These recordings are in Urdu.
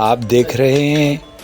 آپ دیکھ رہے ہیں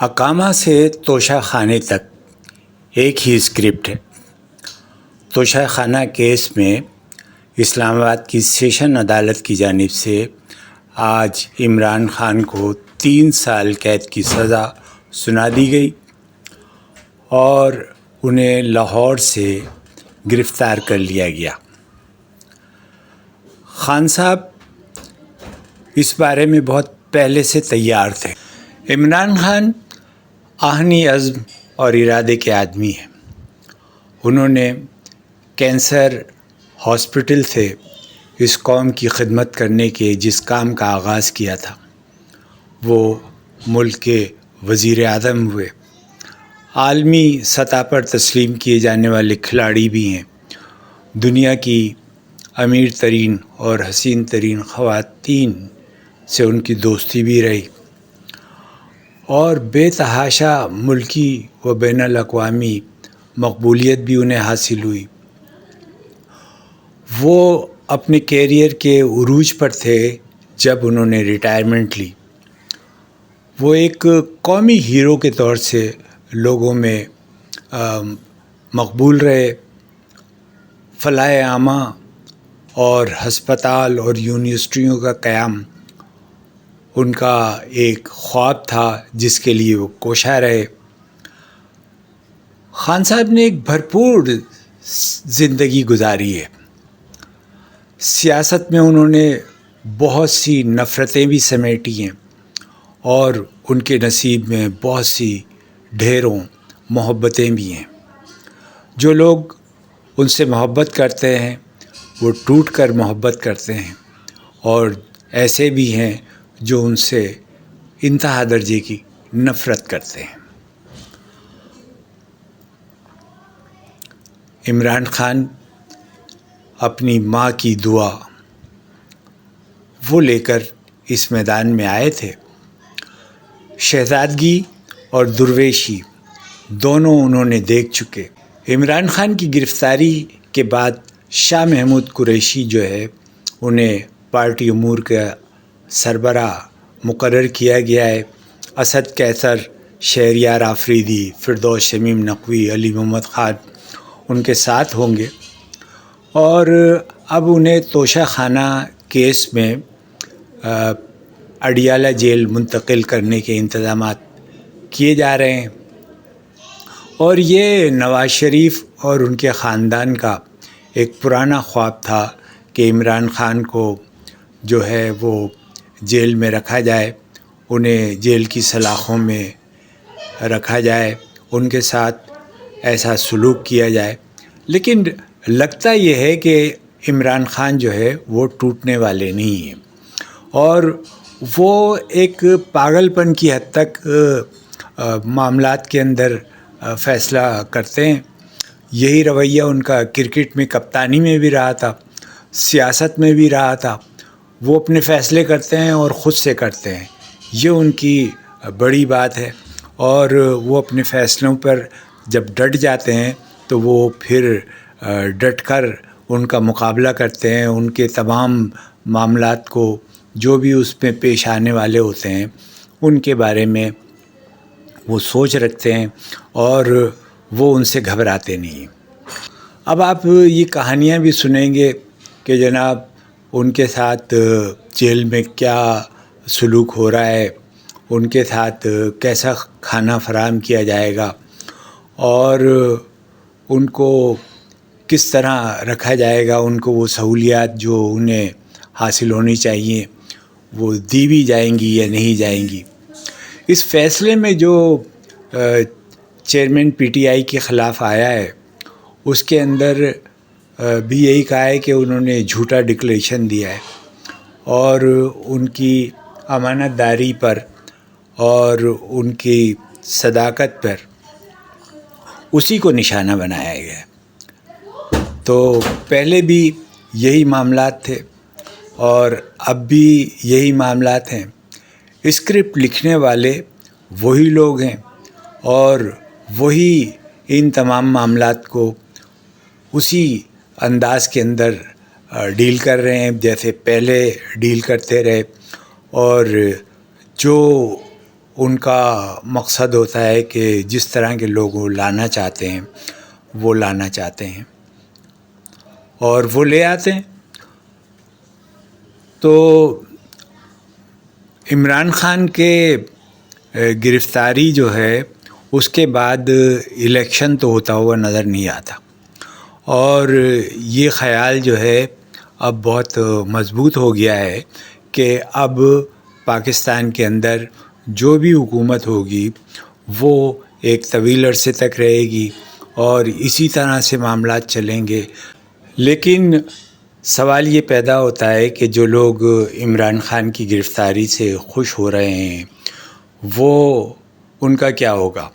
اقامہ سے توشہ خانے تک ایک ہی اسکرپٹ ہے۔ توشہ خانہ کیس میں اسلام آباد کی سیشن عدالت کی جانب سے آج عمران خان کو 3 سال قید کی سزا سنا دی گئی اور انہیں لاہور سے گرفتار کر لیا گیا۔ خان صاحب اس بارے میں بہت پہلے سے تیار تھے۔ عمران خان آہنی عزم اور ارادے کے آدمی ہیں۔ انہوں نے کینسر ہاسپٹل سے اس قوم کی خدمت کرنے کے جس کام کا آغاز کیا تھا وہ ملک کے وزیر اعظم ہوئے۔ عالمی سطح پر تسلیم کیے جانے والے کھلاڑی بھی ہیں۔ دنیا کی امیر ترین اور حسین ترین خواتین سے ان کی دوستی بھی رہی اور بے تحاشا ملکی و بین الاقوامی مقبولیت بھی انہیں حاصل ہوئی۔ وہ اپنے کیریئر کے عروج پر تھے جب انہوں نے ریٹائرمنٹ لی۔ وہ ایک قومی ہیرو کے طور سے لوگوں میں مقبول رہے۔ فلاح عامہ اور ہسپتال اور یونیورسٹیوں کا قیام ان کا ایک خواب تھا جس کے لیے وہ کوشاں رہے۔ خان صاحب نے ایک بھرپور زندگی گزاری ہے۔ سیاست میں انہوں نے بہت سی نفرتیں بھی سمیٹی ہیں اور ان کے نصیب میں بہت سی ڈھیروں محبتیں بھی ہیں۔ جو لوگ ان سے محبت کرتے ہیں وہ ٹوٹ کر محبت کرتے ہیں اور ایسے بھی ہیں جو ان سے انتہا درجے کی نفرت کرتے ہیں۔ عمران خان اپنی ماں کی دعا وہ لے کر اس میدان میں آئے تھے۔ شہزادگی اور درویشی دونوں انہوں نے دیکھ چکے۔ عمران خان کی گرفتاری کے بعد شاہ محمود قریشی جو ہے انہیں پارٹی امور کا سربراہ مقرر کیا گیا ہے۔ اسد قیصر، شہریار آفریدی، فردوس شمیم نقوی، علی محمد خان ان کے ساتھ ہوں گے اور اب انہیں توشہ خانہ کیس میں اڈیالہ جیل منتقل کرنے کے انتظامات کیے جا رہے ہیں اور یہ نواز شریف اور ان کے خاندان کا ایک پرانا خواب تھا کہ عمران خان کو جو ہے وہ جیل میں رکھا جائے، انہیں جیل کی سلاخوں میں رکھا جائے، ان کے ساتھ ایسا سلوک کیا جائے۔ لیکن لگتا یہ ہے کہ عمران خان جو ہے وہ ٹوٹنے والے نہیں ہیں اور وہ ایک پاگل پن کی حد تک معاملات کے اندر فیصلہ کرتے ہیں۔ یہی رویہ ان کا کرکٹ میں کپتانی میں بھی رہا تھا، سیاست میں بھی رہا تھا۔ وہ اپنے فیصلے کرتے ہیں اور خود سے کرتے ہیں، یہ ان کی بڑی بات ہے اور وہ اپنے فیصلوں پر جب ڈٹ جاتے ہیں تو وہ پھر ڈٹ کر ان کا مقابلہ کرتے ہیں۔ ان کے تمام معاملات کو جو بھی اس میں پیش آنے والے ہوتے ہیں ان کے بارے میں وہ سوچ رکھتے ہیں اور وہ ان سے گھبراتے نہیں۔ اب آپ یہ کہانیاں بھی سنیں گے کہ جناب ان کے ساتھ جیل میں کیا سلوک ہو رہا ہے، ان کے ساتھ کیسا کھانا فراہم کیا جائے گا اور ان کو کس طرح رکھا جائے گا، ان کو وہ سہولیات جو انہیں حاصل ہونی چاہیے وہ دی بھی جائیں گی یا نہیں جائیں گی۔ اس فیصلے میں جو چیئرمین پی ٹی آئی کے خلاف آیا ہے اس کے اندر بھی یہی کہا ہے کہ انہوں نے جھوٹا ڈکلیریشن دیا ہے اور ان کی امانت داری پر اور ان کی صداقت پر اسی کو نشانہ بنایا گیا ہے۔ تو پہلے بھی یہی معاملات تھے اور اب بھی یہی معاملات ہیں۔ اسکرپٹ لکھنے والے وہی لوگ ہیں اور وہی ان تمام معاملات کو اسی انداز کے اندر ڈیل کر رہے ہیں جیسے پہلے ڈیل کرتے رہے، اور جو ان کا مقصد ہوتا ہے کہ جس طرح کے لوگ وہ لانا چاہتے ہیں وہ لانا چاہتے ہیں اور وہ لے آتے ہیں۔ تو عمران خان کے گرفتاری جو ہے اس کے بعد الیکشن تو ہوتا ہوا نظر نہیں آتا، اور یہ خیال جو ہے اب بہت مضبوط ہو گیا ہے کہ اب پاکستان کے اندر جو بھی حکومت ہوگی وہ ایک طویل عرصے تک رہے گی اور اسی طرح سے معاملات چلیں گے۔ لیکن سوال یہ پیدا ہوتا ہے کہ جو لوگ عمران خان کی گرفتاری سے خوش ہو رہے ہیں وہ ان کا کیا ہوگا؟